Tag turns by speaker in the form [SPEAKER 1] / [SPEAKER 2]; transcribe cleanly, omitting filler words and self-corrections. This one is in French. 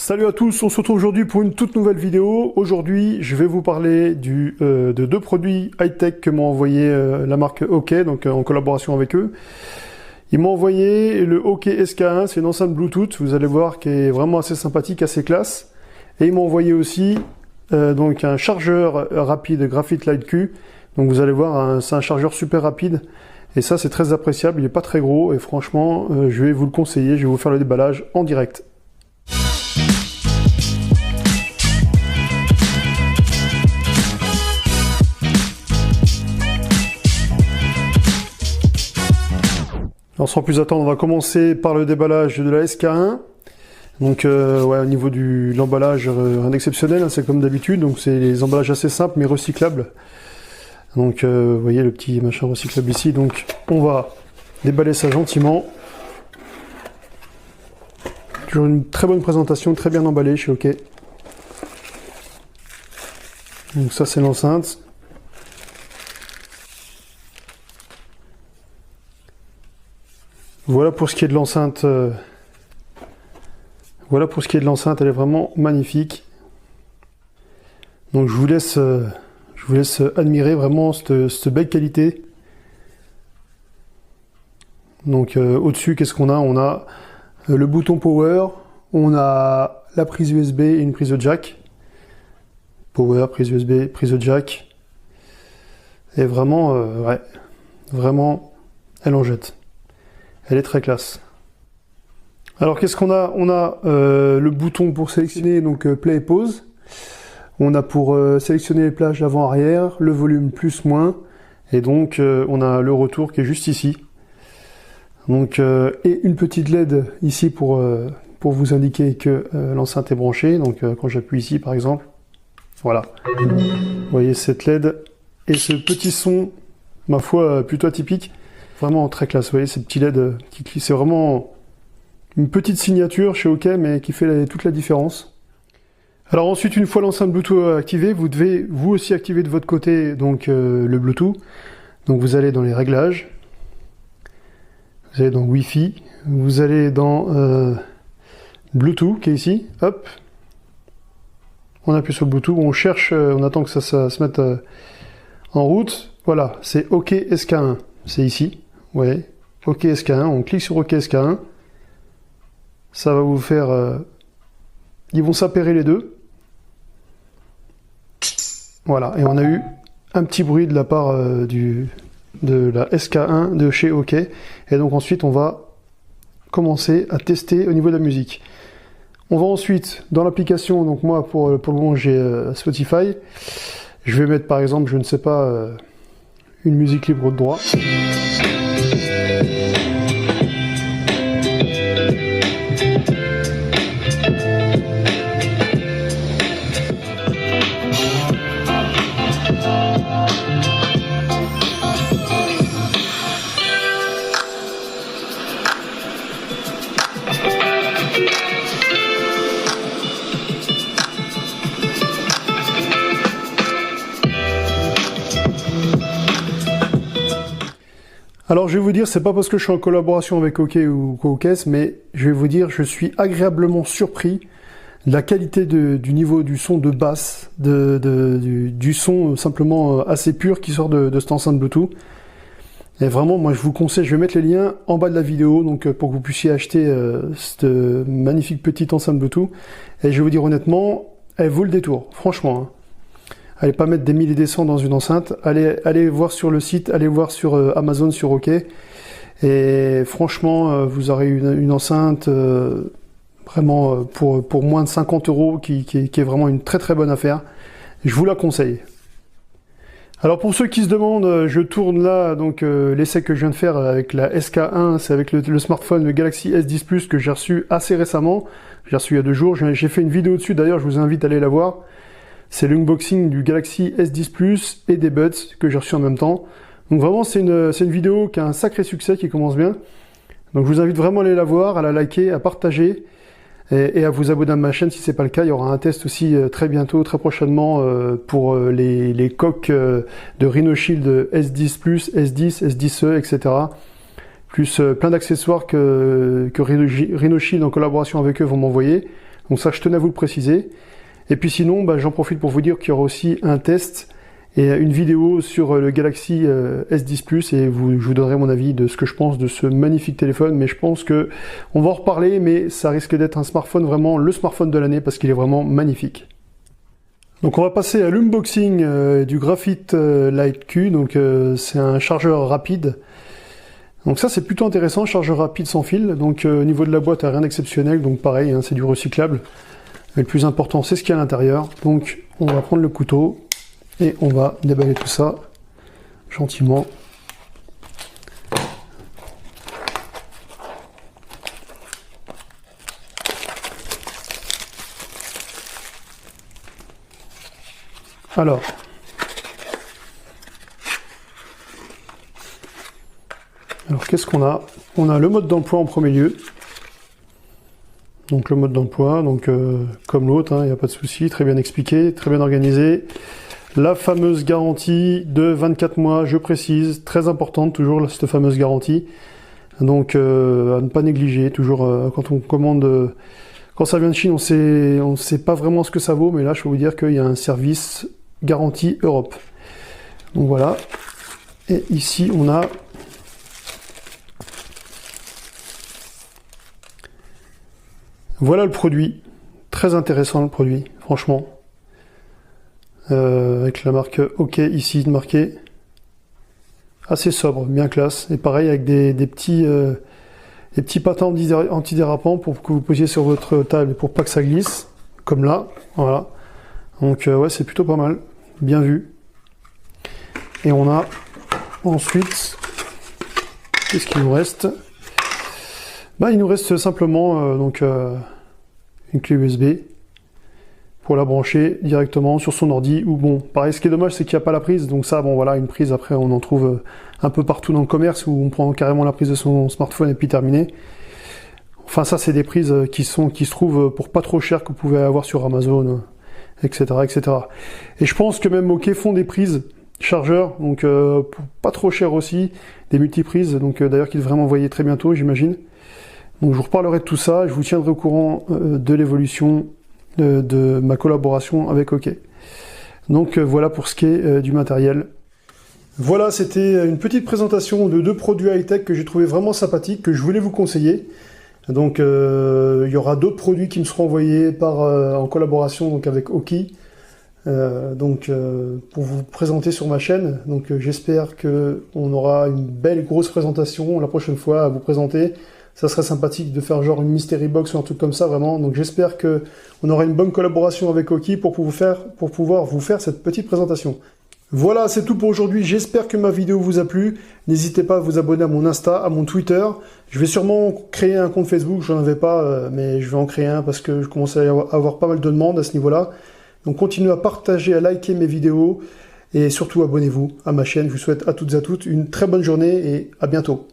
[SPEAKER 1] Salut à tous, on se retrouve aujourd'hui pour une toute nouvelle vidéo. Aujourd'hui, je vais vous parler de deux produits high-tech que m'a envoyé la marque OK, donc en collaboration avec eux. Ils m'ont envoyé le OK SK1, c'est une enceinte Bluetooth, vous allez voir, qui est vraiment assez sympathique, assez classe. Et ils m'ont envoyé aussi donc un chargeur rapide Graphite Lite Q. Donc vous allez voir, c'est un chargeur super rapide. Et ça, c'est très appréciable, il n'est pas très gros. Et franchement, je vais vous le conseiller, je vais vous faire le déballage en direct. Alors sans plus attendre, on va commencer par le déballage de la SK1. Donc ouais, au niveau de l'emballage, rien d'exceptionnel, hein, c'est comme d'habitude. Donc c'est les emballages assez simples mais recyclables. Donc vous voyez le petit machin recyclable ici. Donc on va déballer ça gentiment. Toujours une très bonne présentation, très bien emballé chez OK. Donc ça c'est l'enceinte. Voilà pour ce qui est de l'enceinte. Voilà pour ce qui est de l'enceinte, elle est vraiment magnifique. Donc je vous laisse admirer vraiment cette belle qualité. Donc au-dessus, qu'est-ce qu'on a? On a le bouton power, on a la prise USB et une prise de jack. Power, prise USB, prise de jack. Et vraiment, ouais, vraiment, elle en jette. Elle est très classe. Alors qu'est-ce qu'on a? On a le bouton pour sélectionner donc play et pause. On a pour sélectionner les plages avant-arrière, le volume plus-moins. Et donc on a le retour qui est juste ici. Donc et une petite LED ici pour vous indiquer que l'enceinte est branchée. Donc quand j'appuie ici par exemple, voilà. Vous voyez cette LED et ce petit son, ma foi, plutôt atypique. Vraiment très classe, vous voyez ces petits LED, c'est vraiment une petite signature chez OK, mais qui fait toute la différence. Alors ensuite, une fois l'enceinte Bluetooth activée, vous devez vous aussi activer de votre côté donc le Bluetooth. Donc vous allez dans les réglages, vous allez dans Wi-Fi, vous allez dans Bluetooth qui est ici, hop. On appuie sur le Bluetooth, on cherche, on attend que ça se mette en route. Voilà, c'est OK SK1, c'est ici. Ouais, OK SK1, on clique sur OK SK1, ça va vous faire, ils vont s'appairer les deux, voilà, et on a eu un petit bruit de la part de la SK1 de chez OK, et donc ensuite on va commencer à tester au niveau de la musique. On va ensuite dans l'application, donc moi pour le moment j'ai Spotify, je vais mettre par exemple, je ne sais pas, une musique libre de droit. Alors je vais vous dire, c'est pas parce que je suis en collaboration avec OK ou OK, mais je vais vous dire, je suis agréablement surpris de la qualité du niveau du son de basse, du son simplement assez pur qui sort de cette enceinte Bluetooth. Et vraiment, moi je vous conseille, je vais mettre les liens en bas de la vidéo, donc pour que vous puissiez acheter cette magnifique petite enceinte Bluetooth. Et je vais vous dire honnêtement, elle vaut le détour, franchement. Hein. Allez pas mettre des milliers et des cents dans une enceinte, allez voir sur le site, allez voir sur Amazon, sur OK. Et franchement, vous aurez une enceinte vraiment pour moins de 50 € qui est vraiment une très très bonne affaire. Je vous la conseille. Alors pour ceux qui se demandent, je tourne là donc l'essai que je viens de faire avec la SK1, c'est avec le smartphone, le Galaxy S10 Plus que j'ai reçu assez récemment. J'ai reçu il y a 2 jours, j'ai fait une vidéo dessus d'ailleurs, je vous invite à aller la voir. C'est l'unboxing du Galaxy S10 Plus et des Buds que j'ai reçu en même temps. Donc vraiment, c'est une vidéo qui a un sacré succès, qui commence bien. Donc je vous invite vraiment à aller la voir, à la liker, à partager et à vous abonner à ma chaîne si ce n'est pas le cas. Il y aura un test aussi très bientôt, très prochainement pour les coques de Rhinoshield S10 Plus, S10, S10e, etc. Plus plein d'accessoires que Rhinoshield en collaboration avec eux vont m'envoyer. Donc ça, je tenais à vous le préciser. Et puis sinon, j'en profite pour vous dire qu'il y aura aussi un test et une vidéo sur le Galaxy S10 Plus et je vous donnerai mon avis de ce que je pense de ce magnifique téléphone. Mais je pense que on va en reparler, mais ça risque d'être un smartphone, vraiment le smartphone de l'année parce qu'il est vraiment magnifique. Donc on va passer à l'unboxing du Graphite Lite Q. Donc c'est un chargeur rapide. Donc ça c'est plutôt intéressant, chargeur rapide sans fil. Donc au niveau de la boîte, rien d'exceptionnel. Donc pareil, hein, c'est du recyclable. Mais le plus important, c'est ce qu'il y a à l'intérieur. Donc on va prendre le couteau. Et on va déballer tout ça gentiment. Alors qu'est-ce qu'on a? On a le mode d'emploi en premier lieu. Donc le mode d'emploi, comme l'autre, il n'y a pas de souci, très bien expliqué, très bien organisé. La fameuse garantie de 24 mois, je précise, très importante toujours cette fameuse garantie. Donc à ne pas négliger, toujours quand on commande, quand ça vient de Chine, on sait pas vraiment ce que ça vaut, mais là je peux vous dire qu'il y a un service garantie Europe. Donc voilà. Et ici on a voilà le produit, très intéressant le produit, franchement. Avec la marque OK ici marquée, assez sobre, bien classe, et pareil avec des petits patins antidérapants pour que vous posiez sur votre table et pour pas que ça glisse, comme là, voilà. Donc ouais, c'est plutôt pas mal, bien vu. Et on a ensuite, qu'est-ce qu'il nous reste? Il nous reste simplement une clé USB pour la brancher directement sur son ordi, ou bon, pareil, ce qui est dommage, c'est qu'il n'y a pas la prise, donc ça, bon voilà, une prise, après on en trouve un peu partout dans le commerce, où on prend carrément la prise de son smartphone et puis terminé. Enfin ça, c'est des prises qui se trouvent pour pas trop cher, que vous pouvez avoir sur Amazon, etc., etc. Et je pense que même OK font des prises chargeurs, donc pour pas trop cher aussi, des multiprises, donc d'ailleurs qu'ils devraient m'envoyer très bientôt, j'imagine. Donc je vous reparlerai de tout ça, je vous tiendrai au courant de l'évolution de ma collaboration avec OK. Donc voilà pour ce qui est du matériel. Voilà, c'était une petite présentation de 2 produits high-tech que j'ai trouvé vraiment sympathiques, que je voulais vous conseiller. Donc il y aura d'autres produits qui me seront envoyés en collaboration avec OK. Pour vous présenter sur ma chaîne. Donc j'espère qu'on aura une belle grosse présentation la prochaine fois à vous présenter. Ça serait sympathique de faire genre une mystery box ou un truc comme ça, vraiment. Donc j'espère qu'on aura une bonne collaboration avec OK pour pouvoir vous faire cette petite présentation. Voilà, c'est tout pour aujourd'hui. J'espère que ma vidéo vous a plu. N'hésitez pas à vous abonner à mon Insta, à mon Twitter. Je vais sûrement créer un compte Facebook. Je n'en avais pas, mais je vais en créer un parce que je commence à avoir pas mal de demandes à ce niveau-là. Donc continuez à partager, à liker mes vidéos et surtout abonnez-vous à ma chaîne. Je vous souhaite à toutes et à toutes une très bonne journée et à bientôt.